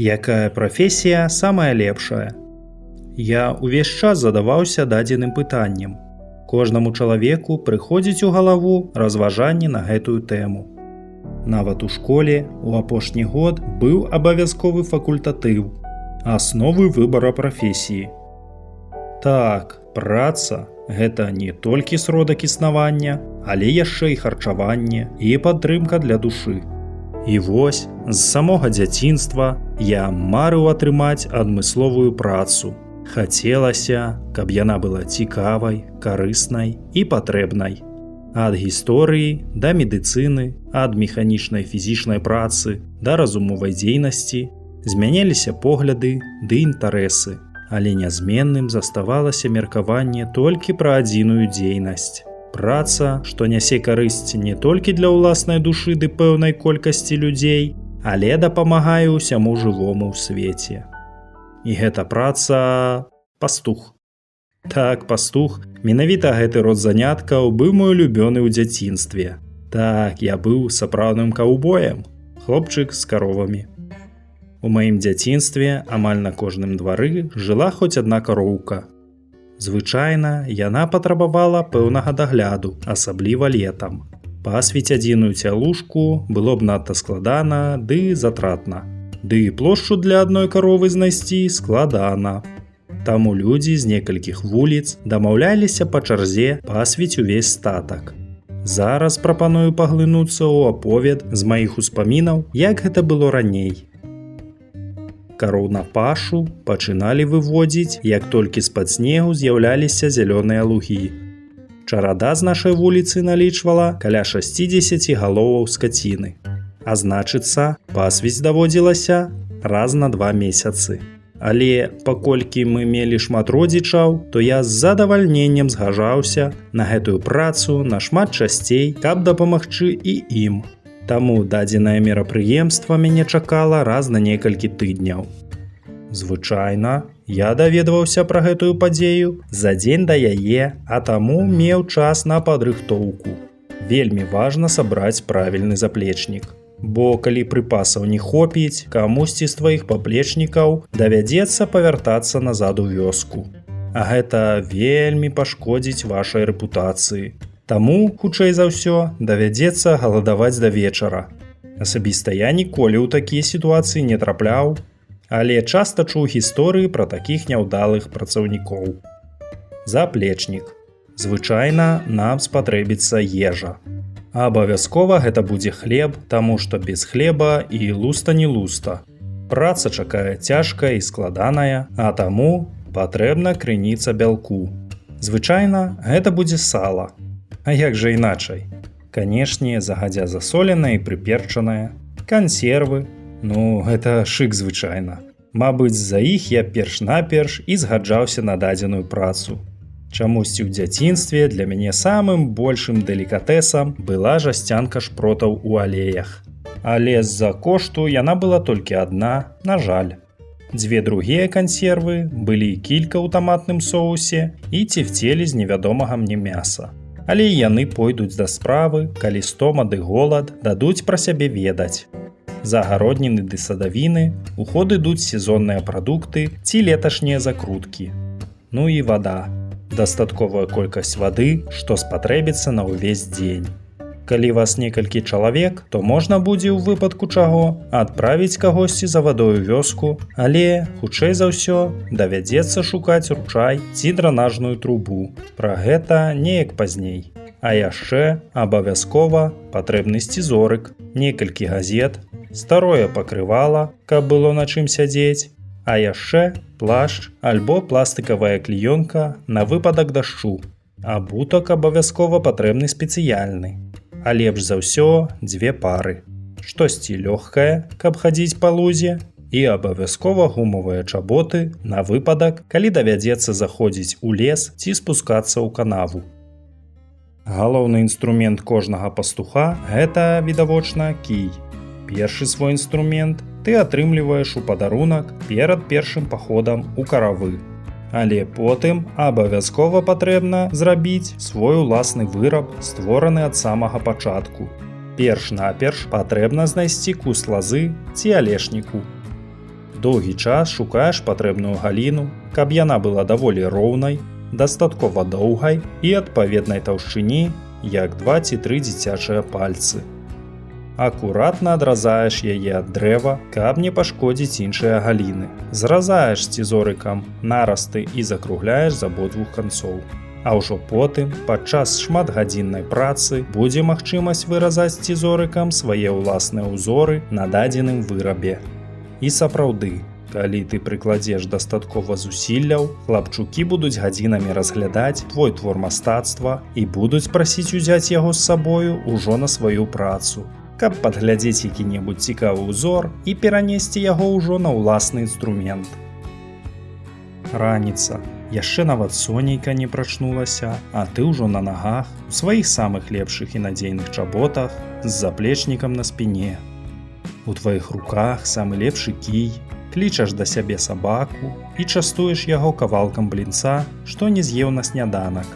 Якая прафесія самая лепшая? Я ўвесь час задаваўся дадзеным пытаннем. Кожнаму чалавеку прыходзіць у галаву разважанне на гэтую тэму. Нават у школе у апошні год быў абавязковы факультатыў «Асновы выбара прафесіі». Так, праца – гэта не толькі сродак існавання, але яшчэ і харчаванне і падтрымка для душы. І вось, з самога дзяцінства я марыў атрымаць адмысловую працу. Хацелася, каб яна была цікавай, карыснай і патрэбнай. Ад гісторыі да медыцыны, ад механічнай фізічнай працы да разумовай дзейнасці змяняліся погляды ды інтарэсы, але нязменным заставалася меркаванне толькі пра адзіную дзейнасць. Праца, што нясе карысць не толькі для ўласнай душы ды пэўнай колькасці людзей, але дапамагае ўсяму жывому ў свеце. І гэта праца пастух. Так, пастух, менавіта гэты род заняткаў быў мой улюбёны ў дзяцінстве. Так, я быў сапраўдным каўбоем, хлопчык з каровамі. У маім дзяцінстве амаль на кожным двары жыла хоць адна кароўка. Звычайна, яна патрабавала пэўнага дагляду, асабліва летам. Пасвіць адзіную цялушку было б надта складана ды затратна. Ды і плошчу для адной каровы знайсці складана. Таму людзі з некалькіх вуліц дамаўляліся па чарзе пасвіць увесь статак. Зараз прапаную паглынуцца ў аповед з маіх успамінаў, як гэта было раней. Кароў на пашу пачыналі выводзіць, як толькі з-пад снегу з'яўляліся зялёныя лугі. Чарада з нашай вуліцы налічвала каля 60 галоваў скаціны. А значыцца, пасвіць даводзілася раз на 2 месяцы. Але паколькі мы мелі шмат родзічаў, то я з задавальненнем згаджаўся на гэтую працу нашмат часцей, каб дапамагчы і ім. Таму дадзенае мерапрыемства мяне чакала раз на некалькі тыдняў. Звычайна, я даведваўся пра гэтую падзею за дзень да яе, а таму меў час на падрыхтоўку. Вельмі важна сабраць правільны заплечнік. Бо калі прыпасаў не хопіць, камусьці з тваіх паплечнікаў давядзецца павяртацца назад у вёску. А гэта вельмі пашкодзіць вашай рэпутацыі. Таму, хутчэй за ўсё, давядзецца галадаваць да вечара. Асабіста я ніколі ў такія сітуацыі не трапляў, але часта чуў гісторыі пра такіх няўдалых працаўнікоў. Заплечнік. Звычайна нам спатрэбіцца ежа. Абавязкова гэта будзе хлеб, таму што без хлеба і луста не луста. Праца чакае цяжкая і складаная, а таму патрэбна крыніца бялку. Звычайна гэта будзе сала. А як жа іначай? Канешне, загадзя засоленае і прыперчанае. Кансервы. Ну, гэта шык звычайна. Мабыць, з-за іх я перш-наперш і згаджаўся на дадзеную працу. Чамусьці ў дзяцінстве для мяне самым большым делікатэсам была жасцянка шпротаў у алеях. Але з-за кошту яна была толькі адна, на жаль. 2 другія кансервы былі кілька ў таматным соусе і цівцелі з невядомага мне мяса. Але яны пойдуць да справы, калі стома ды голад дадуць пра сябе ведаць. За агародніны ды садавіны у ход ідуць сезонныя прадукты ці леташнія закруткі. Ну і вада. Дастатковая колькасць вады, што спатрэбіцца на ўвесь дзень. Калі вас некалькі чалавек, то можна будзе ў выпадку чаго адправіць кагосьці за вадою вёску, але, хутчэй за ўсё, давядзецца шукаць ручай ці дранажную трубу. Пра гэта неяк пазней. А яшчэ абавязкова патрэбны сцізорык, некалькі газет, старое пакрывала, каб было на чым сядзець, а яшчэ плашч альбо пластыкавая клеёнка на выпадак дажджу. Абутак абавязкова патрэбны спецыяльны. А лепш за ўсё 2 пары. Штосьці лёгкае, каб хадзіць па лузе, і абавязкова гумавыя чаботы на выпадак, калі давядзецца заходзіць у лес ці спускацца ў канаву. Галоўны інструмент кожнага пастуха – гэта, відавочна, кій. Першы свой інструмент ты атрымліваеш у падарунак перад першым паходам у каравы. Але потым абавязкова патрэбна зрабіць свой уласны выраб, створаны ад самага пачатку. Перш-наперш патрэбна знайсці куст лазы ці алешніку. Доўгі час шукаеш патрэбную галіну, каб яна была даволі роўнай, дастаткова доўгай і адпаведнай таўшчыні, як 2 ці 3 дзіцячыя пальцы. Акуратна адразаеш яе ад дрэва, каб не пашкодзіць іншыя галіны. Зразаеш сцізорыкам нарасты і закругляеш з абодвух канцоў. А ўжо потым, падчас шматгадзіннай працы, будзе магчымасць выразаць сцізорыкам свае ўласныя ўзоры на дадзеным вырабе. І сапраўды, калі ты прыкладзеш дастаткова зусілляў, хлапчукі будуць гадзінамі разглядаць твой твор мастацтва і будуць прасіць узяць яго з сабою ўжо на сваю працу, каб падглядзець які-небудзь цікавы ўзор і перанесці яго ўжо на ўласны інструмент. Раніца. Яшчэ нават сонейка не прачнулася, а ты ўжо на нагах, у сваіх самых лепшых і надзейных чаботах, з заплечнікам на спіне. У тваіх руках самы лепшы кій, клічаш да сябе сабаку і частуеш яго кавалкам блінца, што не з'еў на сняданак.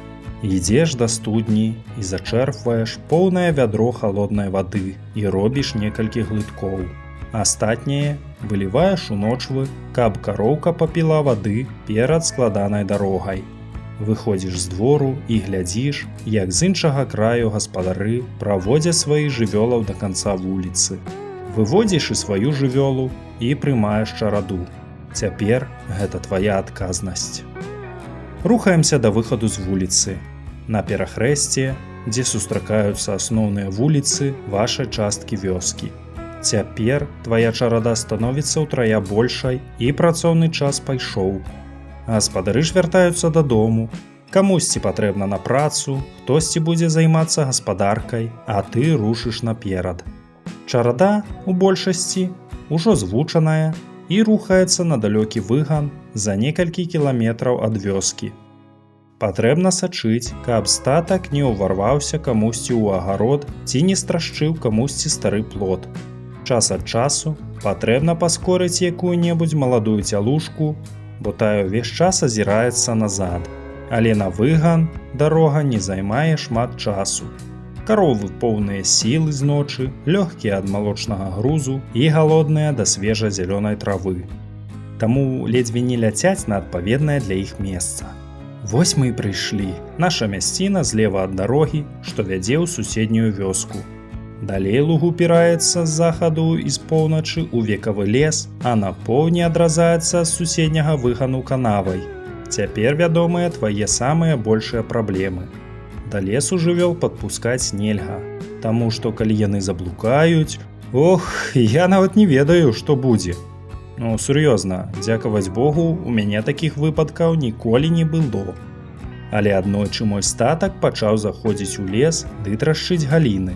Ідзеш да студні і зачэрпваеш поўнае вядро халоднай вады і робіш некалькі глыткоў. Астатняе выліваеш у ночвы, каб кароўка папіла вады перад складанай дарогай. Выходзіш з двору і глядзіш, як з іншага краю гаспадары праводзяць сваіх жывёлаў да канца вуліцы. Выводзіш і сваю жывёлу і прымаеш чараду. Цяпер гэта твая адказнасць. Рухаемся да выхаду з вуліцы. На перахрэсце, дзе сустракаюцца асноўныя вуліцы вашай часткі вёскі. Цяпер твая чарада становіцца ўтрая большай і працоўны час пайшоў. Гаспадары ж вяртаюцца дадому. Камусьці патрэбна на працу, хтосьці будзе займацца гаспадаркай, а ты рушыш наперад. Чарада, у большасці, ужо звучаная і рухаецца на далёкі выган за некалькі кіламетраў ад вёскі. Патрэбна сачыць, каб статак не ўварваўся камусьці ў агарод ці не страшчыў камусьці стары плот. Час ад часу патрэбна паскорыць якую-небудзь маладую цялушку, бо тая ўвесь час азіраецца назад. Але на выган дарога не займае шмат часу. Каровы поўныя сілы з ночы, лёгкія ад малочнага грузу і галодныя да свежа-зялёнай травы. Таму ледзьве не ляцяць на адпаведнае для іх месца. Вось мы і прыйшлі. Наша мясціна злева ад дарогі, што вядзе ў суседнюю вёску. Далей луг упіраецца з захаду і з поўначы ў векавы лес, а на поўдні адразаецца з суседняга выгану канавай. Цяпер вядомыя твае самыя большыя праблемы. Да лесу жывёл падпускаць нельга, таму што калі яны заблукаюць, я нават не ведаю, што будзе. Ну, сур'ёзна, дзякаваць Богу, у мяне такіх выпадкаў ніколі не было. Але аднойчы мой статак пачаў заходзіць у лес ды трашчыць галіны.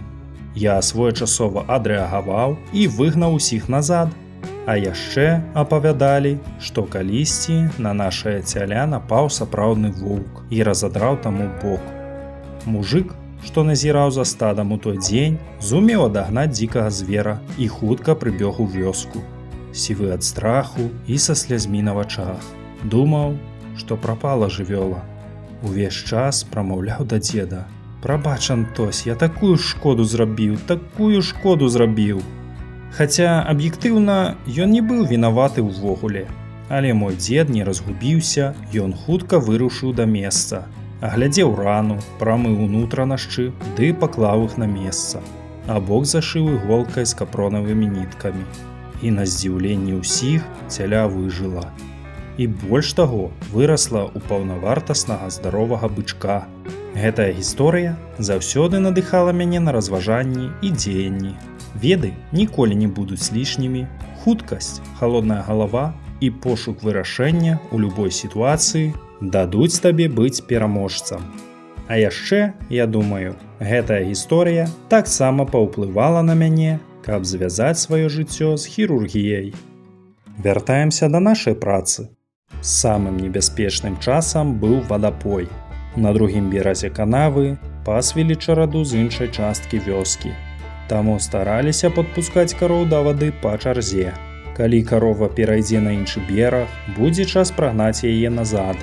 Я своечасова адрэагаваў і выгнаў усіх назад. А яшчэ апавядалі, што калісьці на нашае цяля напаў сапраўдны воўк і разадраў таму бок. Мужык, што назіраў за стадам у той дзень, зумеў адагнаць дзікага звера і хутка прыбег у вёску. Сівы ад страху і са слязьмі на вачах. Думаў, што прапала жывёла. Увесь час прамаўляў да дзеда: «Прабач, Антось, я такую шкоду зрабіў. Хаця, аб'ектыўна, ён не быў вінаваты ўвогуле. Але мой дзед не разгубіўся, ён хутка вырушыў да месца. Аглядзеў рану, прамыў унутранашчы, ды паклаў іх на месца. А бок зашыў іголкай з капронавымі ніткамі. І на здзіўленне ўсіх цяля выжыла. І больш таго, вырасла ў паўнавартаснага здаровага бычка. Гэтая гісторыя заўсёды надыхала мяне на разважанні і дзеянні. Веды ніколі не будуць лішнімі, хуткасць, халодная галава і пошук вырашэння ў любой сітуацыі дадуць табе быць пераможцам. А яшчэ, я думаю, гэтая гісторыя таксама паўплывала на мяне, каб звязаць сваё жыццё з хірургіяй. Вяртаемся да нашай працы. Самым небяспечным часам быў вадапой. На другім беразе канавы пасвілі чараду з іншай часткі вёскі. Таму стараліся падпускаць кароў да вады па чарзе. Калі карова перайдзе на іншы бераг, будзе час прагнаць яе назад.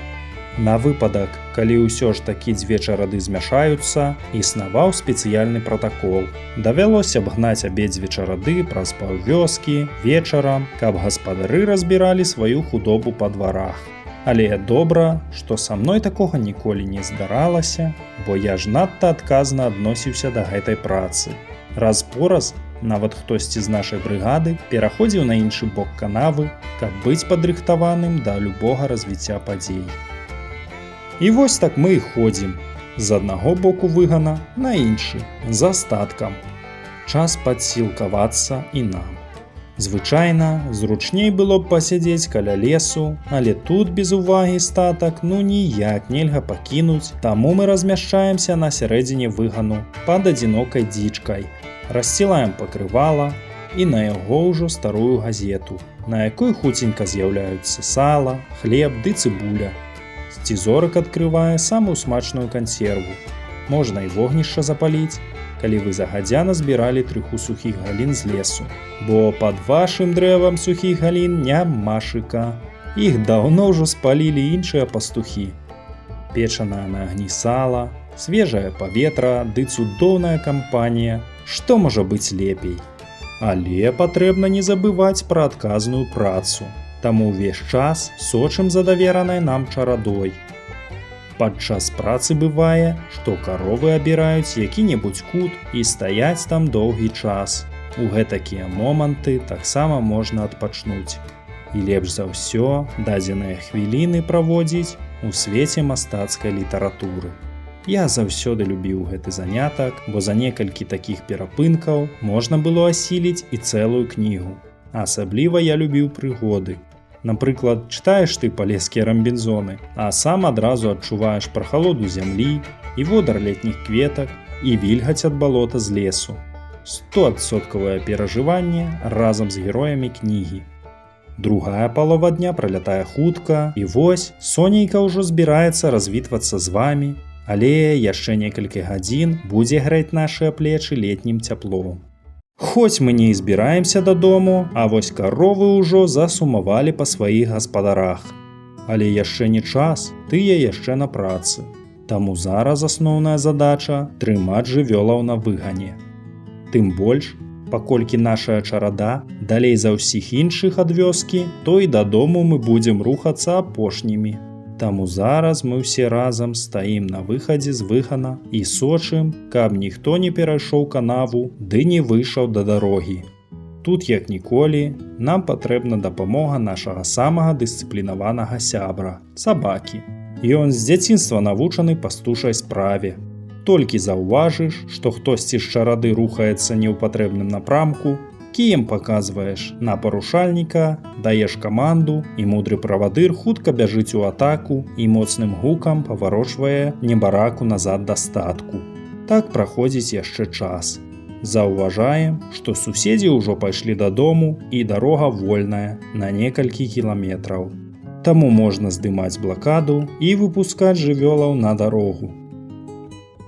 На выпадак, калі ўсё ж такі дзве чарады змяшаюцца, існаваў спецыяльны пратакол. Давялося б гнаць абедзве чарады праз паўвёскі вечарам, каб гаспадары разбіралі сваю худобу па дварах. Але добра, што са мной такога ніколі не здаралася, бо я ж надта адказна адносіўся да гэтай працы. Раз-пораз нават хтосьці з нашай брыгады пераходзіў на іншы бок канавы, каб быць падрыхтаваным да любога развіцця падзей. І вось так мы і ходзім, з аднаго боку выгана на іншы, з астаткам. Час падсілкавацца і нам. Звычайна, зручней было б пасядзець каля лесу, але тут без увагі статак ніяк нельга пакінуць, таму мы размяшчаемся на сярэдзіне выгану пад адзінокай дзічкай. Рассцілаем пакрывала і на яго ўжо старую газету, на якой хуценька з'яўляюцца сала, хлеб ды цыбуля. Сцізорык адкрывае самую смачную кансерву. Можна і вогнішча запаліць, калі вы загадзя назбіралі трыху сухіх галін з лесу, бо пад вашым дрэвам сухіх галін нямашыка. Іх даўно ўжо спалілі іншыя пастухі. Печанае на агні сала, свежае паветра ды цудоўная кампанія. Што можа быць лепей? Але патрэбна не забываць пра адказную працу. Таму ўвесь час сочым за даверанай нам чарадой. Падчас працы бывае, што каровы абіраюць які-небудзь кут і стаяць там доўгі час. У гэтакія моманты таксама можна адпачнуць. І лепш за ўсё дадзеныя хвіліны праводзіць у свеце мастацкай літаратуры. Я заўсёды любіў гэты занятак, бо за некалькі такіх перапынкаў можна было асіліць і цэлую кнігу. Асабліва я любіў прыгоды. Напрыклад, чытаеш ты палескія рамбінзоны, а сам адразу адчуваеш прахалоду зямлі і водар летніх кветак і вільгаць ад балота з лесу. 100% перажыванне разам з героямі кнігі. Другая палова дня пролятае хутка, і вось сонейка ўжо збіраецца развітвацца з вамі, але яшчэ некалькі гадзін будзе грэць нашыя плечы летнім цяплом. Хоць мы не збіраемся дадому, а вось каровы ўжо засумавалі па сваіх гаспадарах. Але яшчэ не час, тыя яшчэ на працы. Таму зараз асноўная задача – трымаць жывёлаў на выгане. Тым больш, паколькі нашая чарада далей за ўсіх іншых ад вёскі, то і дадому мы будзем рухацца апошнімі. Таму зараз мы ўсе разам стаім на выхадзе з выгана і сочым, каб ніхто не перайшоў канаву ды не выйшаў да дарогі. Тут, як ніколі, нам патрэбна дапамога нашага самага дысцыплінаванага сябра – сабакі. Ён з дзяцінства навучаны пастушай справе. Толькі заўважыш, што хтосьці з чарады рухаецца не ў патрэбным напрамку, кіем паказваеш на парушальніка, даеш каманду, і мудры правадыр хутка бяжыць у атаку і моцным гукам паварочвае небараку назад да статку. Так праходзіць яшчэ час. Заўважаем, што суседзі ўжо пайшлі дадому і дарога вольная на некалькі кіламетраў. Таму можна здымаць блакаду і выпускаць жывёлаў на дарогу.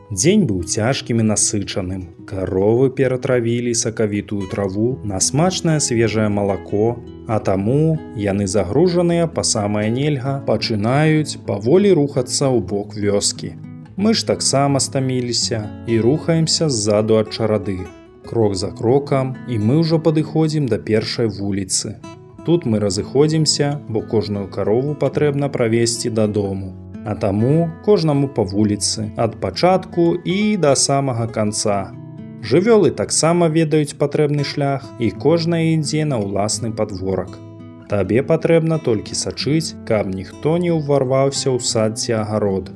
Дзень быў цяжкім і насычаным. Каровы ператравілі сакавітую траву на смачнае свежае малако, а таму яны загружаныя па самае нельга пачынаюць паволі рухацца ў бок вёскі. Мы ж таксама стаміліся і рухаемся ззаду ад чарады. Крок за крокам, і мы ўжо падыходзім да першай вуліцы. Тут мы разыходзімся, бо кожную карову патрэбна правесці дадому. А таму кожнаму па вуліцы, ад пачатку і да самага канца. Жывёлы таксама ведаюць патрэбны шлях, і кожная ідзе на ўласны падворак. Табе патрэбна толькі сачыць, каб ніхто не ўварваўся ў сад ці агарод.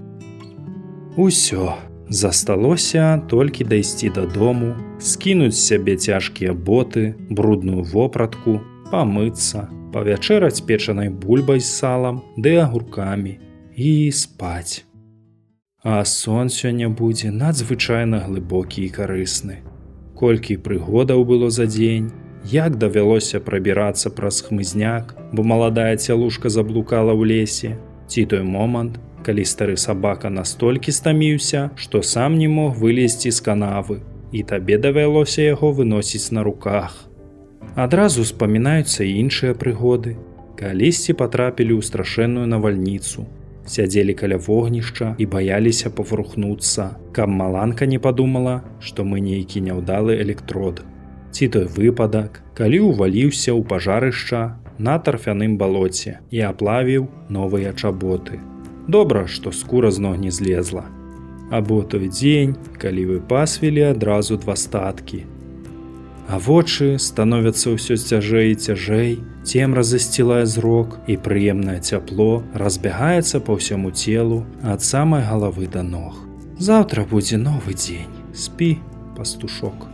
Усё, засталося толькі дайсці дадому, скінуць з сябе цяжкія боты, брудную вопратку, памыцца, павячэраць печанай бульбай з салам ды агуркамі. І спаць. А сон сёння будзе надзвычайна глыбокі і карысны. Колькі прыгодаў было за дзень, як давялося прабірацца праз хмызняк, бо маладая цялушка заблукала ў лесе, ці той момант, калі стары сабака настолькі стаміўся, што сам не мог вылезці з канавы, і табе давялося яго выносіць на руках. Адразу спамінаюцца і іншыя прыгоды. Калісьці патрапілі ў страшэнную навальніцу. Сядзелі каля вогнішча і баяліся паварухнуцца, каб маланка не падумала, што мы нейкі няўдалы электрод. Ці той выпадак, калі ўваліўся ў пажарышча на тарфяным балоце і аплавіў новыя чаботы. Добра, што скура з ног не злезла. Або той дзень, калі вы пасвілі адразу 2 статкі. А вочы становяцца ўсё цяжэй і цяжэй, цемра засцілае зрок, і прыемнае цяпло разбягаецца па ўсяму целу ад самай галавы да ног. Заўтра будзе новы дзень. Спі, пастушок.